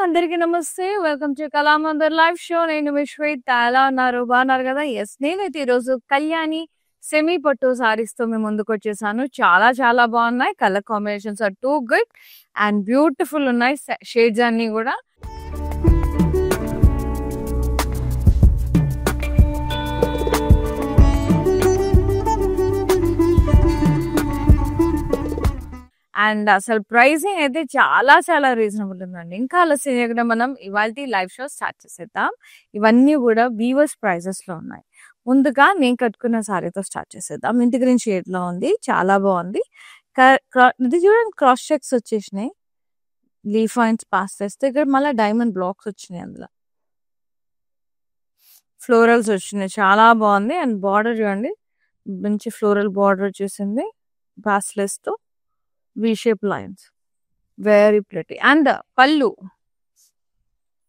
అందరికీ నమస్తే. Welcome to Kalamandir live show. నేను మీ శ్వేత. ఎలా ఉన్నారు? బాగున్నారు కదా? ఎస్, నేనైతే ఈరోజు కళ్యాణి సెమీ పట్టు సారీస్ తో మేము ముందుకు వచ్చేసాను. చాలా చాలా బాగున్నాయి. Colour combinations are too good and beautiful ఉన్నాయి. షేడ్స్ అన్ని కూడా అండ్ అసలు ప్రైసింగ్ అయితే చాలా చాలా రీజనబుల్ ఉందండి. ఇంకా ఆలస్యం చేయకుండా మనం ఇవాళ లైవ్ షో స్టార్ట్ చేసేద్దాం. ఇవన్నీ కూడా వీవర్స్ ప్రైజెస్ లో ఉన్నాయి. ముందుగా నేను కట్టుకున్న సారీతో స్టార్ట్ చేసేద్దాం. ఇంటి గ్రీన్ షేడ్ లో ఉంది, చాలా బాగుంది. ఇది చూడండి, క్రాస్ చెక్స్ వచ్చేసినాయి, లీఫ్ పాయింట్స్ పాస్ చేస్తే ఇక్కడ మళ్ళీ డైమండ్ బ్లాక్స్ వచ్చినాయి, అందులో ఫ్లోరల్స్ వచ్చినాయి, చాలా బాగుంది. అండ్ బార్డర్ చూడండి, మంచి ఫ్లోరల్ బార్డర్ వచ్చేసింది పాస్లెస్ తో, V shape lines, very pretty. And pallu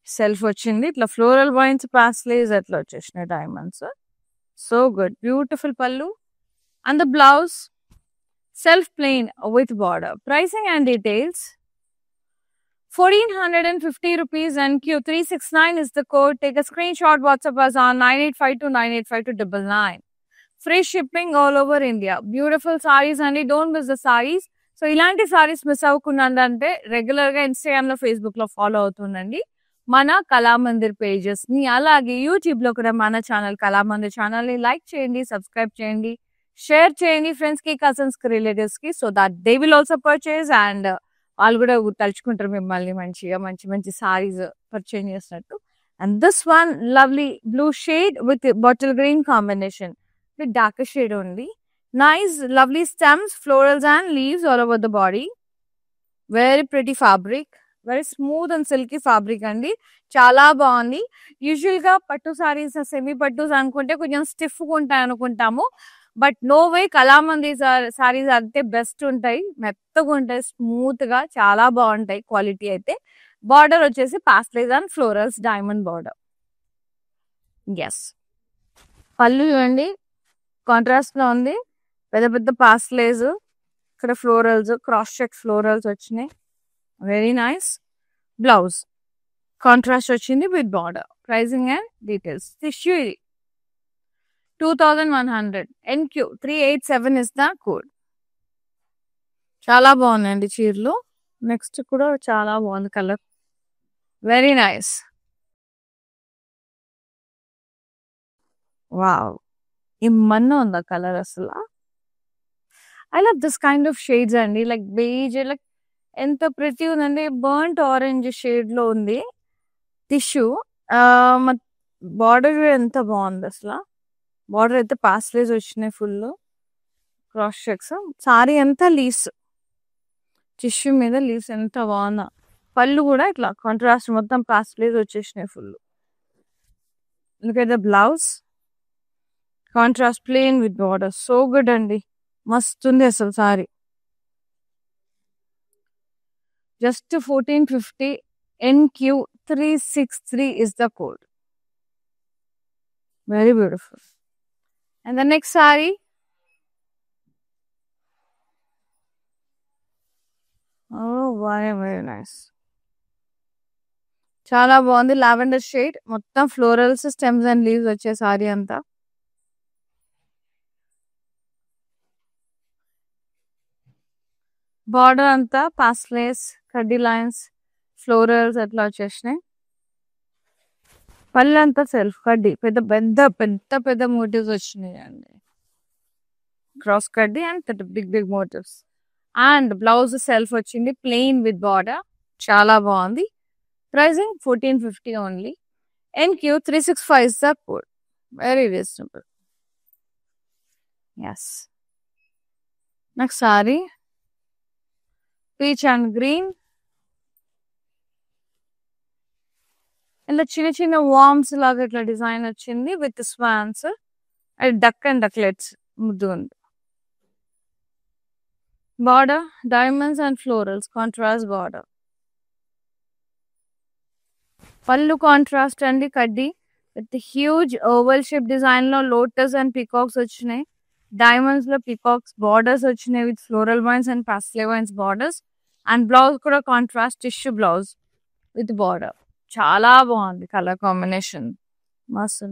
self వచ్చింది, ఇట్లా ఫ్లోరల్ వైన్స్ పాస్లేస్ అట్లా వచ్చేసినాయి diamonds. So good, beautiful pallu. And the blouse self plain with border. Pricing and details: 1450 rupees and Q369 is the code. Take a screenshot, WhatsApp us on 9852985299. Free shipping all over India. Beautiful sarees and don't miss the sarees. So ఇలాంటి saris miss అవ్వకుండా regular గా Instagram లో, Facebook లో follow అవుతుండండి మన Kalamandir pages ని. అలాగే YouTube లో కూడా మన ఛానల్ కళామందిర్ ఛానల్ ని లైక్ చేయండి, సబ్స్క్రైబ్ చేయండి, షేర్ చేయండి ఫ్రెండ్స్ కి, కజిన్స్ కి, రిలేటివ్స్ కి, so that they will also purchase and వాళ్ళు కూడా తలుచుకుంటారు మిమ్మల్ని మంచిగా మంచి మంచి సారీస్ పర్చేజ్ చేసినట్టు. And this one lovely blue shade with bottle green combination with dark shade ఉంది. Nice, lovely stems, florals and leaves all over the body. Very pretty fabric. Very smooth and silky fabric అండి, చాలా బాగుంది. Usual గా పట్టు saris, semi పట్టు అనుకుంటే కొంచెం stiff గా ఉంటాయి అనుకుంటాము. But no way, Kalamandir sarees అంతే బెస్ట్ ఉంటాయి, మెత్తగా ఉంటాయి, స్మూత్ గా చాలా బాగుంటాయి. క్వాలిటీ అయితే బార్డర్ వచ్చేసి paisleys and florals diamond border. Yes, పళ్ళు చూడండి కాంట్రాస్ట్ లో ఉంది, పెద్ద పెద్ద పాస్లేస్, ఇక్కడ ఫ్లోరల్స్, క్రాస్ చెక్ ఫ్లోరల్స్ వచ్చినాయి, వెరీ నైస్. బ్లౌజ్ కాంట్రాస్ట్ వచ్చింది with border. Pricing and details: tissue ఇది 2100, NQ387 ఇస్ ద కోడ్. చాలా బాగున్నాయండి చీరలు. నెక్స్ట్ కూడా చాలా బాగుంది కలర్, వెరీ నైస్. వావ్, ఇమ్మన్నా ఉందా కలర్ అసలు. I love this kind of shades అండి, లైక్ బేజ్, లైక్ ఎంత ప్రిటీ ఉందండి. బర్న్ట్ ఆరెంజ్ షేడ్ లో ఉంది టిష్యూ. బార్డర్ ఎంత బాగుంది అసలు. బార్డర్ అయితే పాస్లేస్ వచ్చినాయి, ఫుల్ క్రాస్ చెక్స్. సారీ అంతా లీవ్స్, టిష్యూ మీద లీవ్స్, ఎంత బాగుందా. పళ్ళు కూడా ఇట్లా కాంట్రాస్ట్, మొత్తం పాస్లేస్ వచ్చేసినాయి full. Look at the blouse, contrast plain with border. So good అండి, మస్తుంది అసలు sorry. Just 1450, NQ363 is the code. Very beautiful. And the next saree, oh very very nice, చాలా బాగుంది. లావెండర్ షేడ్, మొత్తం florals, stems and leaves వచ్చే sorry అంతా. Border అంతా paisleys, కడ్డీ లైన్స్, ఫ్లోరల్స్ అట్లా వచ్చేసినాయి. పళ్ళు అంతా సెల్ఫ్ కడ్డీ, పెద్ద పెద్ద పెద్ద పెద్ద మోటివ్స్ వచ్చినాయి అండి, క్రాస్ కడ్డీ and big big motifs. And blouse self వచ్చింది ప్లెయిన్ విత్ బార్డర్, చాలా బాగుంది. Pricing 1450 only. NQ365 is the code. Very reasonable. Yes. Next saree, peach and green. ఇలా చిన్న చిన్న వార్మ్స్ లాగా ఇట్లా డిజైన్ వచ్చింది with swans, duck and ducklets ముద్దు ఉంది. Border diamonds and florals, contrast border. పళ్ళు కాంట్రాస్ట్ అండి, కడ్డీ with huge oval shape design లో లోటస్ అండ్ పీకాక్స్ వచ్చినాయి. డైమండ్స్ లో పీకాక్స్ బార్డర్స్ వచ్చినాయి with floral vines and paisley vines borders. And blouse కూడా contrast tissue blouse, with border. చాలా బాగుంది కలర్ కాంబినేషన్. మస్తు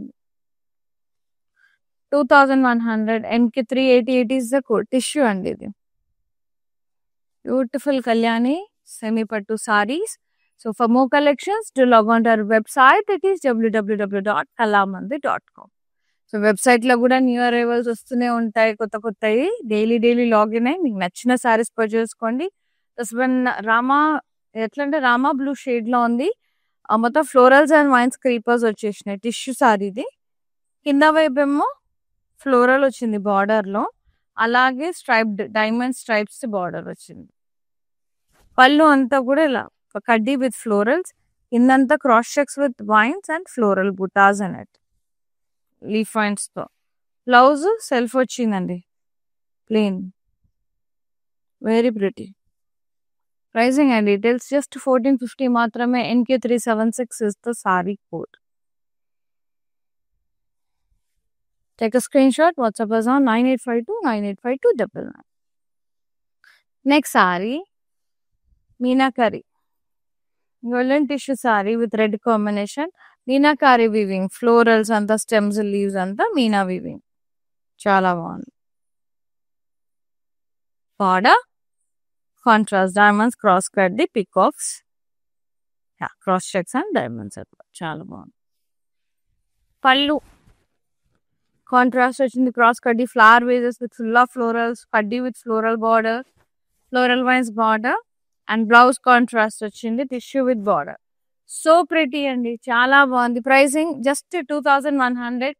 2100 NQ 388 is the code. Tissue అండి ఇది. Beautiful Kalyani semi pattu sarees. So for more collections, do log on to our website. It is www.kalamandi.com. So website లో కూడా new arrivals వస్తూనే ఉంటాయి, కొత్త కొత్తవి డైలీ లాగిన్ అయ్యి మీకు నచ్చిన సారీస్ పర్చేస్ చేసుకోండి. రామా ఎట్లంటే రామా బ్లూ షేడ్ లో ఉంది. మొత్తం ఫ్లోరల్స్ అండ్ వైన్స్ క్రీపర్స్ వచ్చేసినాయి. టిష్యూ సారీ ఇది. కింద వైపు ఏమో ఫ్లోరల్ వచ్చింది బార్డర్ లో, అలాగే స్ట్రైప్డ్ డైమండ్ స్ట్రైప్స్ బార్డర్ వచ్చింది. పళ్ళు అంతా కూడా ఇలా కడ్డీ విత్ ఫ్లోరల్స్, కిందంతా cross checks with vines and floral buttas అన్నట్టు లీఫ్ వైన్స్ తో. బ్లౌజ్ సెల్ఫ్ వచ్చిందండి, plain, very pretty. Pricing and details just 1450 మాత్రమే. NQ376 is the saree code. Take a screenshot, WhatsApp us on 9852985299. Next saree, Meenakari. Golden tissue saree with red combination. Meenakari weaving, florals and the stems, leaves and the Meena weaving. Chala bagundi. Border, contrast diamonds, cross cut the peacocks. Yeah, cross checks and diamonds. Chala bagundi. Pallu. Contrast వచ్చింది, cross కడ్డీ flower vases with full of florals, కడ్డీ with floral border, floral vines border and blouse contrast వచ్చింది, tissue with border. So pretty అండి, చాలా బాగుంది. Pricing just 2100.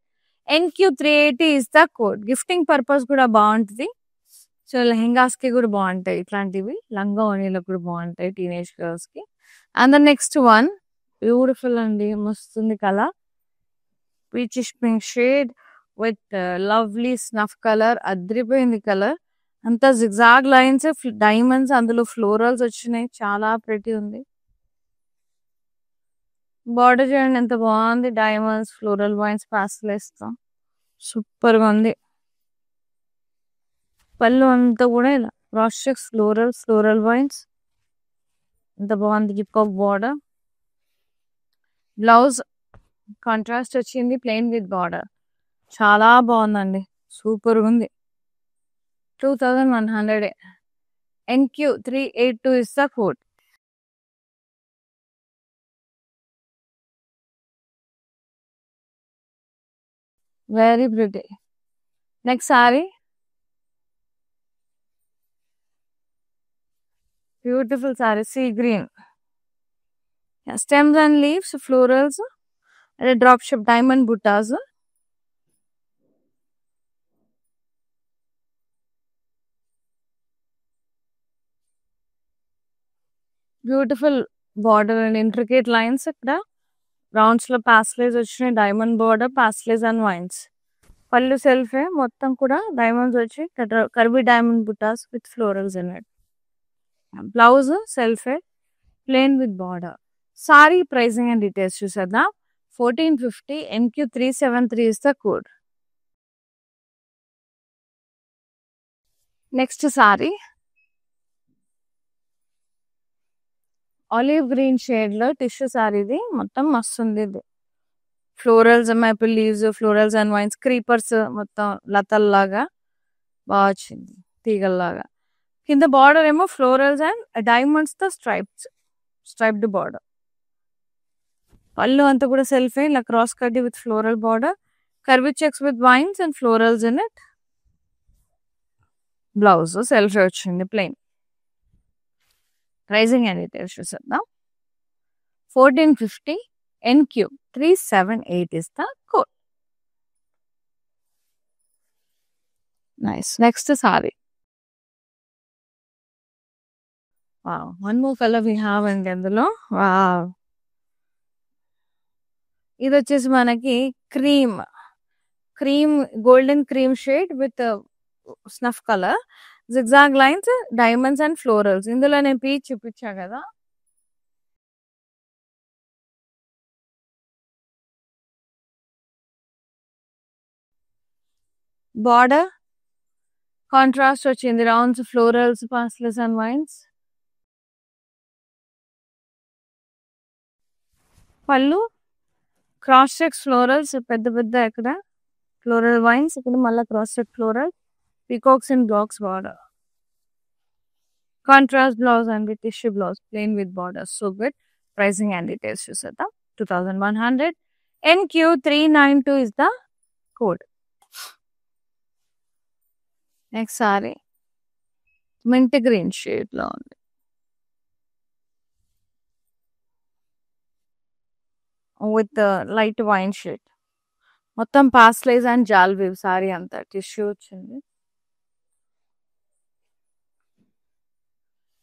NQ380 is the code. Gifting purpose కూడా బాగుంటుంది. So lehengas కి కూడా బాగుంటాయి ఇట్లాంటివి, లంగా ఓణీలకు కూడా బాగుంటాయి టీనేజ్ గర్ల్స్ కి. And the next one beautiful అండి, మస్తుంది colour, peachish pink shade with lovely snuff colour. అద్రిపోయింది కలర్ అంతా, జిగ్జాగ్ లైన్స్, డైమండ్స్, అందులో ఫ్లోరల్స్ వచ్చినాయి, చాలా ప్రిటీ ఉంది. బార్డర్ చూడండి ఎంత బాగుంది, డైమండ్స్, ఫ్లోరల్ వైన్స్ పాస్టల్ వేస్తాం, సూపర్ గా ఉంది. పళ్ళు అంతా కూడా ఇలా క్రాస్ చెక్స్, ఫ్లోరల్ వైన్స్, ఎంత బాగుంది, గిప్కాక్ బార్డర్. బ్లౌజ్ కాంట్రాస్ట్ వచ్చింది, ప్లెయిన్ విత్ బార్డర్. చాలా బాగుందండి, సూపర్ ఉంది. 2100. NQ382 is the code. Very pretty. Next saree, beautiful saree, sea green. Yeah, stems and leaves, florals, and a drop shape diamond buttas. Beautiful border and intricate lines. ఇక్కడ rounds లో paisleys వచ్చినాయి, diamond border, paisleys and vines. Pallu సెల్ఫే, మొత్తం కూడా diamonds వచ్చి curvy diamond buttas with florals అన్నట్టు. Blouse సెల్ఫే, plain with border. Sari pricing and details చూసేద్దాం. 1450. NQ373 is the code. Next sari olive green shade లో టిష్యూ సారీ. ఇది మొత్తం మస్తుంది, ఇది florals, maple leaves, florals and vines, creepers, మొత్తం లతల్లాగా బాగా వచ్చింది, తీగల్లాగా. కింద బార్డర్ ఏమో ఫ్లోరల్స్ అండ్ డైమండ్స్ తో స్ట్రైప్డ్ బార్డర్. పళ్ళు అంతా కూడా సెల్ఫ్ ఇలా క్రాస్ కడ్డీ with floral border, curvy checks with vines and florals in it. Blouse self వచ్చింది, ప్లెయిన్. ప్రైజింగ్ అండ్ డీటెయిల్స్ చూసేద్దాం. 1450. NQ378 is the code. Nice. Next saree. Wow, one more color we have in అందులో. Wow. ఇది వచ్చేసి మనకి cream golden cream shade with snuff colour, zigzag lines, diamonds and florals. ఇందులో నేను peach చూపించా కదా, border contrast వచ్చింది, rounds, florals, pastels and vines. పళ్ళు క్రాస్ చెక్స్ ఫ్లోరల్స్ పెద్ద పెద్ద ఇక్కడ ఫ్లోరల్ వైన్స్ ఇక్కడ మళ్ళీ cross check floral peacocks and blocks border contrast blouse and with tissue blouse plain with border so good pricing and details చూసేద్దాం 2100 NQ392 is the code. Next sari mint green shade లో ఉంది with light wine shade మొత్తం paisleys and jaal weave sari అంతా tissue వచ్చింది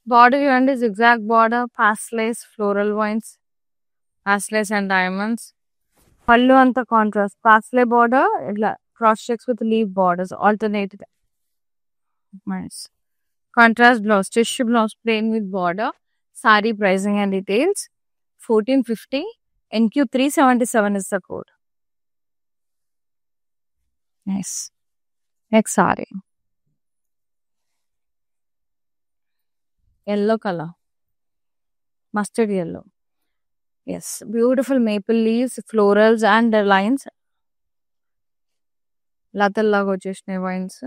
border చూడండి zigzag border paisleys floral vines paisleys and diamonds pallu అంతా contrast paisley border ఇట్లా cross checks with leaf borders alternative contrast blouse tissue blouse plain with border sari pricing and details 1450 NQ377 is the code. Nice. Next saree. Yellow color. Mustard yellow. Yes. Beautiful maple leaves, florals and lines. Latalla vachesnayi vines.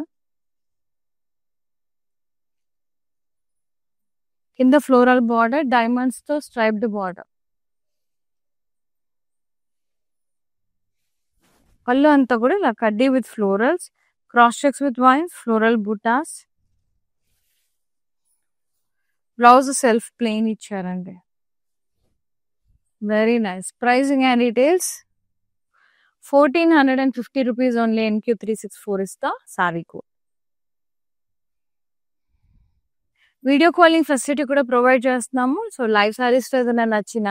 In the floral border, diamonds to striped border. పళ్ళు అంతా కూడా ఇలా కడ్డీ with florals cross checks with vines floral buttas blouse self plain ఇచ్చారండి very nice pricing and details 1450 rupees only NQ364 is the sari code video calling facility కూడా provide చేస్తున్నాము so live saris ఏదైనా నచ్చిన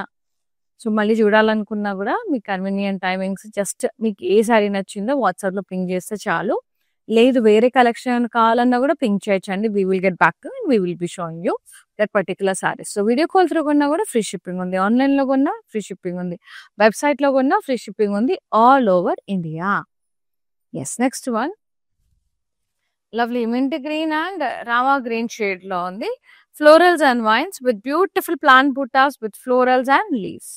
సో మళ్ళీ చూడాలనుకున్నా కూడా మీకు కన్వీనియంట్ టైమింగ్స్ జస్ట్ మీకు ఏ సారీ నచ్చిందో వాట్సాప్లో పింక్ చేస్తే చాలు లేదు వేరే కలెక్షన్ కావాలన్నా కూడా పింక్ చేయొచ్చండి we will get back and we will be showing you that particular saris so video call through కొన్నా కూడా ఫ్రీ షిప్పింగ్ ఉంది ఆన్లైన్లో కొన్నా ఫ్రీ షిప్పింగ్ ఉంది వెబ్సైట్లో కొన్నా ఫ్రీ షిప్పింగ్ ఉంది all over India yes next one lovely mint green and Rama green shade లో ఉంది florals and vines with beautiful plant butas with florals and leaves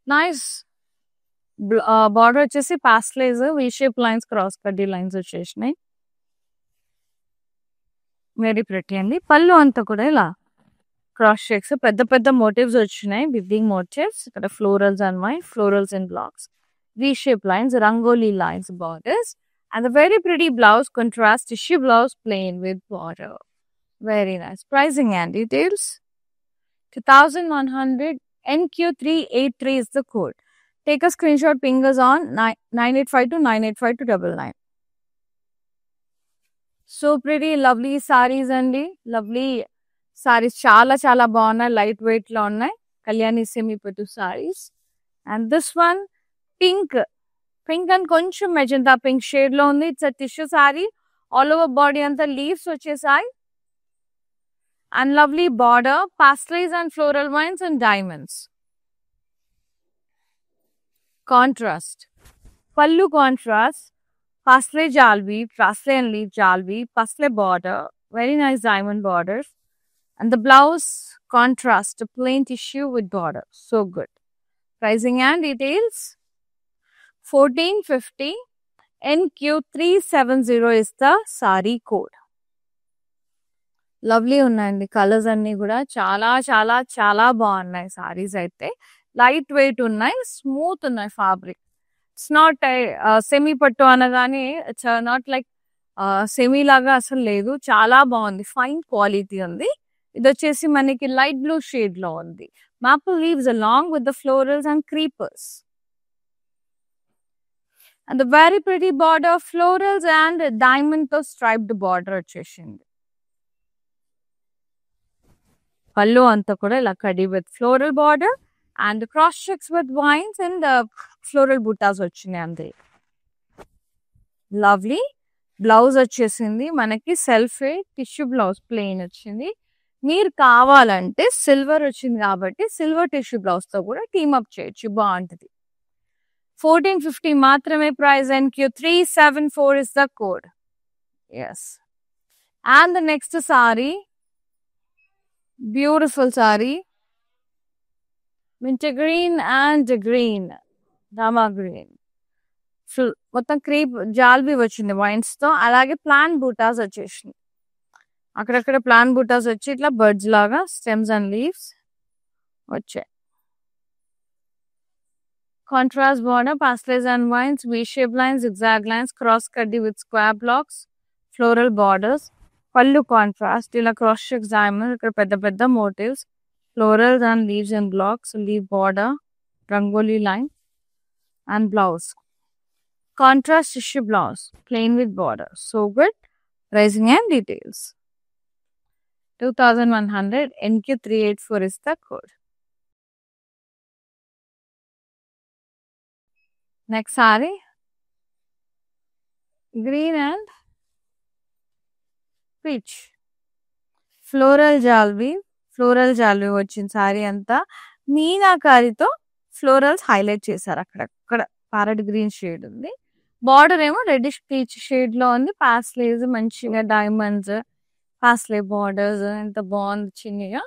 nice border వచ్చేసి paisleys V shape lines cross కడ్డీ lines వచ్చేసినాయి very pretty అండి పళ్ళు అంతా కూడా ఇలా క్రాస్ చెక్స్ పెద్ద పెద్ద మోటివ్స్ వచ్చినాయి బిగ్ మోటివ్స్ ఇక్కడ florals and wine florals and blocks we shape lines rangoli lines borders and the very pretty blouse contrast tissue blouse plain with border very nice pricing and details 2100 NQ383 is the code. Take a screenshot, ping us on 9852 985 299. So pretty, lovely sarees andi. Lovely sarees. Chala chala bagunayi. Light weight lo unnayi. Kalyani semi pattu sarees. And this one, pink. Pink and koncham magenta pink shade lo undi. It's a tissue saree. All over body anta leaves vachesayi. And lovely border, pastels and floral vines and diamonds. Contrast. Pallu contrast. Pastel jalvi, pastel and leaf jalvi, pastel border, very nice diamond borders. And the blouse contrast, a plain tissue with border. So good. Pricing and details. 1450 NQ370 is the saree code. Lovely ఉన్నాయండి colours అన్ని కూడా చాలా చాలా చాలా బాగున్నాయి సారీస్ అయితే light weight ఉన్నాయి smooth ఉన్నాయి ఫ్యాబ్రిక్ ఇట్స్ నాట్ సెమీ పట్టు అనగానే ఇట్స్ నాట్ లైక్ సెమీ లాగా అసలు లేదు చాలా బాగుంది ఫైన్ క్వాలిటీ ఉంది ఇది వచ్చేసి మనకి లైట్ బ్లూ షేడ్ లో ఉంది maple leaves along with the florals and creepers and the very pretty border florals and diamond తో స్ట్రైప్డ్ బార్డర్ వచ్చేసింది పళ్ళు అంతా కూడా ఇలా కడి with floral border and cross checks with vines and floral buttas వచ్చినాయి అంతే లవ్లీ బ్లౌజ్ వచ్చేసింది మనకి సెల్ఫ్ టిష్యూ బ్లౌజ్ ప్లెయిన్ వచ్చింది మీరు కావాలంటే సిల్వర్ వచ్చింది కాబట్టి సిల్వర్ టిష్యూ బ్లౌజ్ తో కూడా టీమ్ అప్ చేయొచ్చు బాగుంటుంది 1450 మాత్రమే price NQ374 is the code yes And the next saree, beautiful saree, winter green and green, dama green. మొత్తం క్రీప్ జాల్బీ వచ్చింది వైన్స్ తో, అలాగే ప్లాన్ బూటాస్ వచ్చేసింది. అక్కడక్కడ ప్లాన్ బూటాస్ వచ్చి ఇట్లా బర్డ్స్ లాగా స్టెమ్స్ అండ్ లీవ్స్ వచ్చాయి. Contrast border, pastels and vines, V shape lines, zigzag lines, cross కడ్డీ with square blocks, floral borders. Pallu contrast, ఇలా క్రాస్ చెక్స్ డైమండ్, ఇక్కడ పెద్ద పెద్ద motifs, florals and leaves and blocks, leaf border, rangoli line and blouse. Contrast tissue blouse, plain with border. So good. Pricing and details. 2100 NQ384 is the code. Next saree, green and peach. Floral jalbi వచ్చిన saree అంతా మీనాకారితో florals highlight చేశారు. అక్కడ parrot green shade ఉంది. Border ఏమో reddish peach shade లో ఉంది. Paisleys మంచిగా diamonds, parsley borders ఎంత బాగుంది చిన్నగా.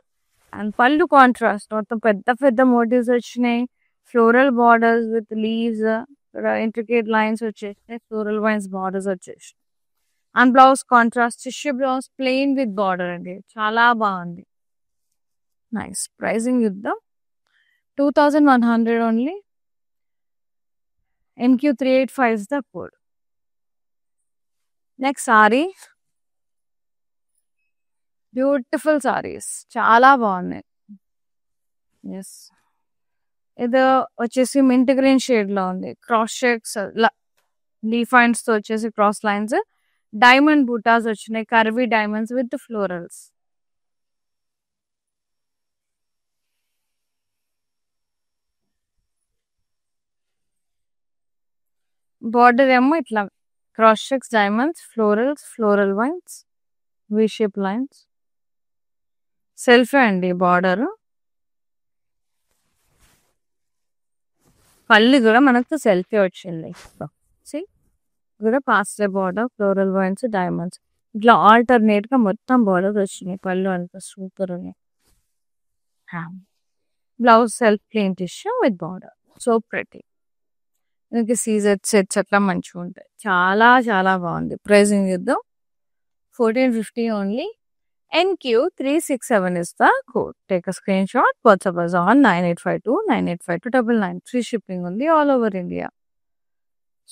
అండ్ పళ్ళు కాంట్రాస్ట్, మొత్తం పెద్ద పెద్ద మోటివ్స్ వచ్చినాయి. Floral borders with leaves, intricate lines వచ్చేసినాయి. ఫ్లోరల్ వైన్స్ బార్డర్స్ వచ్చేసినాయి. And blouse contrast tissue blouse, plain with border అండి, చాలా బాగుంది. నైస్. ప్రైసింగ్ యుద్ధం 2100 only. NQ385 is the code. Next saree, beautiful saris, చాలా బాగున్నాయి. ఎస్, ఇది వచ్చేసి మింట్ గ్రీన్ షేడ్ లో ఉంది. క్రాస్ షేక్స్ లీఫైన్స్ తో వచ్చేసి క్రాస్ లైన్స్, డైమండ్ బూటాస్ వచ్చినాయి, curvy diamonds with florals. Border ఏమో ఇట్లా cross checks diamonds, florals, floral wines, V shape lines. Selfie అండి బార్డర్. పళ్ళు కూడా మనకు సెల్ఫీ వచ్చింది. కూడా parsley border, floral wines, diamonds, ఇట్లా ఆల్టర్నేట్ గా మొత్తం బార్డర్ వచ్చినాయి. పళ్ళు అంతా సూపర్ ఉన్నాయి. Blouse self plain tissue with border, so pretty. ఇంకా సీజర్ సెట్స్ అట్లా మంచిగా ఉంటాయి. చాలా చాలా బాగుంది. ప్రైజింగ్ ఇద్దాం 1450 only. NQ367 is the code. Take a screenshot. WhatsApp us on 9852985299. Free shipping ఉంది ఆల్ ఓవర్ ఇండియా.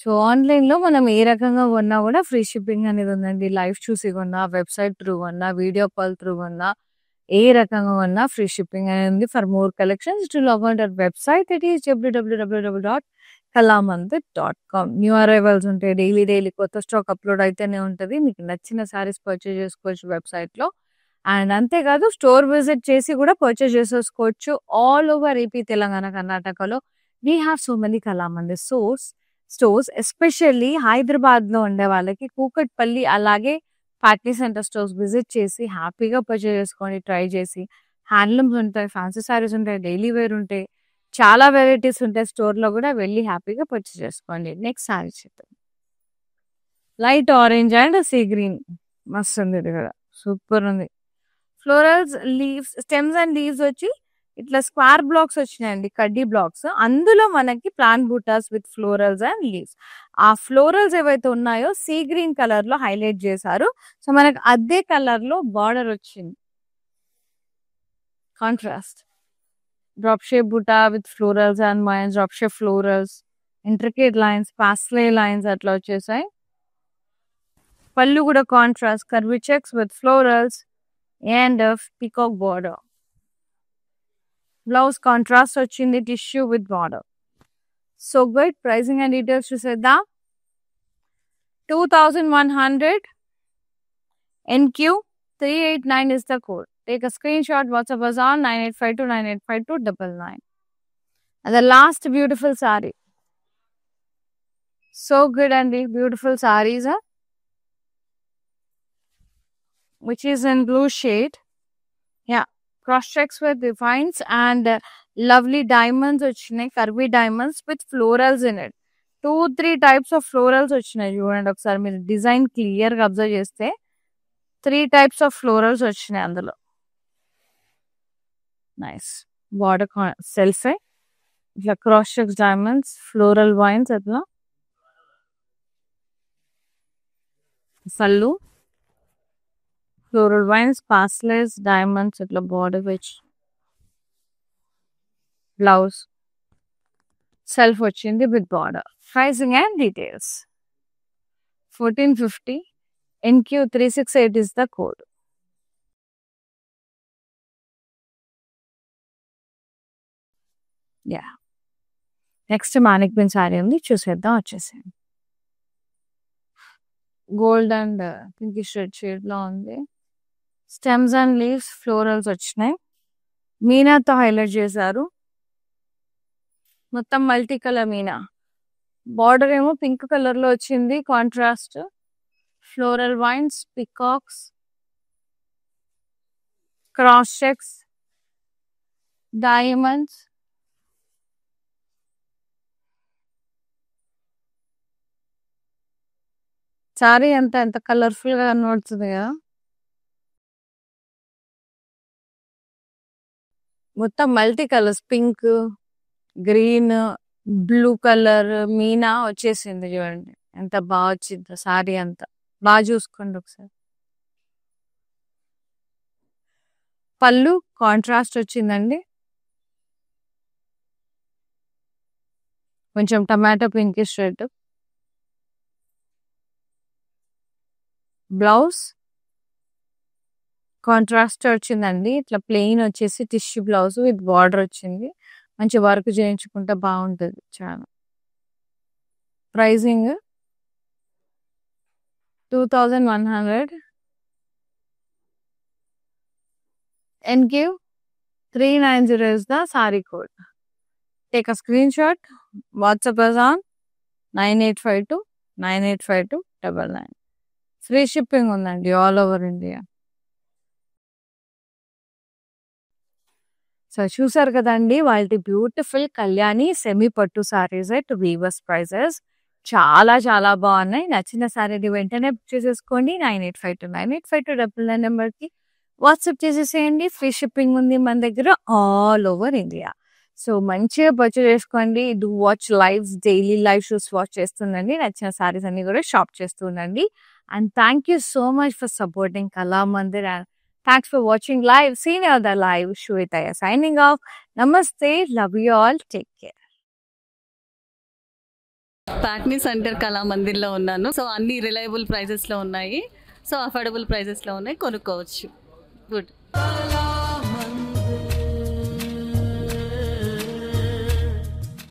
సో ఆన్లైన్లో మనం ఏ రకంగా కొన్నా కూడా ఫ్రీ షిప్పింగ్ అనేది ఉందండి. లైవ్ చూసి కొన్నా, వెబ్సైట్ త్రూ కొన్నా, వీడియో కాల్ త్రూ కొన్నా, ఏ రకంగా కొన్నా ఫ్రీ షిప్పింగ్ అనేది ఉంది. For more collections to log on our website, it is www.kalamandir.com. New arrivals ఉంటాయి. డైలీ కొత్త స్టాక్ అప్లోడ్ అయితేనే ఉంటుంది. మీకు నచ్చిన శారీస్ పర్చేజ్ చేసుకోవచ్చు వెబ్సైట్లో. అండ్ అంతేకాదు స్టోర్ విజిట్ చేసి కూడా పర్చేజ్ చేసేసుకోవచ్చు. ఆల్ ఓవర్ ఏపీ, తెలంగాణ, కర్ణాటకలో we have so many Kalamandir stores. Especially హైదరాబాద్లో ఉండే వాళ్ళకి కూకట్పల్లి అలాగే పార్టీ సెంటర్ స్టోర్స్ విజిట్ చేసి హ్యాపీగా పర్చేజ్ చేసుకోండి. ట్రై చేసి హ్యాండ్లూమ్స్ ఉంటాయి, ఫ్యాన్సీ శారీస్ ఉంటాయి, డైలీ వేర్ ఉంటాయి, చాలా వెరైటీస్ ఉంటాయి. స్టోర్లో కూడా వెళ్ళి హ్యాపీగా పర్చేజ్ చేసుకోండి. నెక్స్ట్ శారీ చూద్దాం. Light orange and sea green, మస్తు ఉంది ఇది కూడా, సూపర్ ఉంది. Florals, leaves, stems and leaves వచ్చి ఇట్లా స్క్వేర్ బ్లాక్స్ వచ్చినాయండి, కడ్డీ బ్లాక్స్. అందులో మనకి plant butas with florals and leaves. ఆ ఫ్లోరల్స్ ఏవైతే ఉన్నాయో సీ గ్రీన్ కలర్ లో హైలైట్ చేశారు. సో మనకి అదే కలర్ లో బార్డర్ వచ్చింది. Contrast drop shape buta with florals and vines, drop shape florals, intricate lines, paisley lines అట్లా వచ్చేసాయి. పళ్ళు కూడా contrast, curvy checks with florals and peacock border. Blouse contrast వచ్చింది, tissue with border. So good. Pricing and details చూసేద్దాం. 2100 NQ389 is the code. Take a screenshot. WhatsApp us on 9852985299. And the last beautiful saree. So good and beautiful sarees, which is in blue shade. Yeah. Cross checks with defines and lovely diamonds వచ్చినాయి, curvy diamonds with florals in it. 2-3 types of florals వచ్చినాయి. చూడండి ఒకసారి మీరు design clear గా observe చేస్తే 3 types of florals వచ్చినాయి అందులో. Nice. Border సెల్ఫే ఇట్లా cross checks diamonds, floral wines అట్లా. పళ్ళు ఫ్లోరల్ వైన్స్, పాస్లెస్ డైమండ్స్ ఇట్లా బార్డర్ విచ్. బ్లౌజ్ సెల్ఫ్ వచ్చింది with border. Pricing and details. 1450. NQ368 is the code. Yeah. Next మానిక్విన్ sari ఉంది, చూసేద్దాం. వచ్చేసాను. Gold and pinkish red shade లో ఉంది. స్టెమ్స్ అండ్ లీవ్స్ ఫ్లోరల్స్ వచ్చినాయి. మీనాతో హైలైట్ చేశారు. మొత్తం మల్టీ కలర్ మీనా. బార్డర్ ఏమో పింక్ కలర్ లో వచ్చింది contrast. Floral wines, peacocks, cross checks, diamonds. Sorry అంతా ఎంత కలర్ఫుల్ గా కనబడుతుంది కదా. మొత్తం multi colours, pink, green, blue colour Meena వచ్చేసింది. చూడండి ఎంత బాగా వచ్చింది సారీ అంతా. బాగా చూసుకోండి ఒకసారి. పళ్ళు కాంట్రాస్ట్ వచ్చిందండి, కొంచెం tomato pinkish red. Blouse contrast వచ్చిందండి, ఇట్లా ప్లెయిన్ వచ్చేసి టిష్యూ బ్లౌజ్ విత్ బార్డర్ వచ్చింది. మంచి వర్క్ చేయించుకుంటే బాగుంటుంది చాలా. Pricing 2100. NQ390 is the saree code. Take a screenshot. WhatsApp us on 9852985299. Free shipping ఉందండి ఆల్ ఓవర్ ఇండియా. సో చూసారు కదండి వాళ్ళ బ్యూటిఫుల్ కళ్యాణి సెమీ పట్టు సారీస్ ఎట్ వీవర్స్ ప్రైజెస్. చాలా చాలా బాగున్నాయి. నచ్చిన సారీని వెంటనే బుక్ చేసేసుకోండి. 9852985299 నెంబర్కి వాట్సాప్ చేసేసేయండి. ఫ్రీ షిప్పింగ్ ఉంది మన దగ్గర ఆల్ ఓవర్ ఇండియా. సో మంచిగా పర్చేస్ చేసుకోండి. Do watch lives, daily live shows watch చేస్తుండండి. నచ్చిన సారీస్ అన్ని కూడా షాప్ చేస్తుండండి. And thank you so much for supporting Kalamandir. And thanks for watching live. See you on the live. Shwetaya signing off. Namaste. Love you all. Take care. ప్యాక్నీ centre కళామందిర్లో ఉన్నాను. So అన్ని reliable ప్రైజెస్లో ఉన్నాయి. సో అఫోర్డబుల్ ప్రైజెస్లో ఉన్నాయి, కొనుక్కోవచ్చు. Good.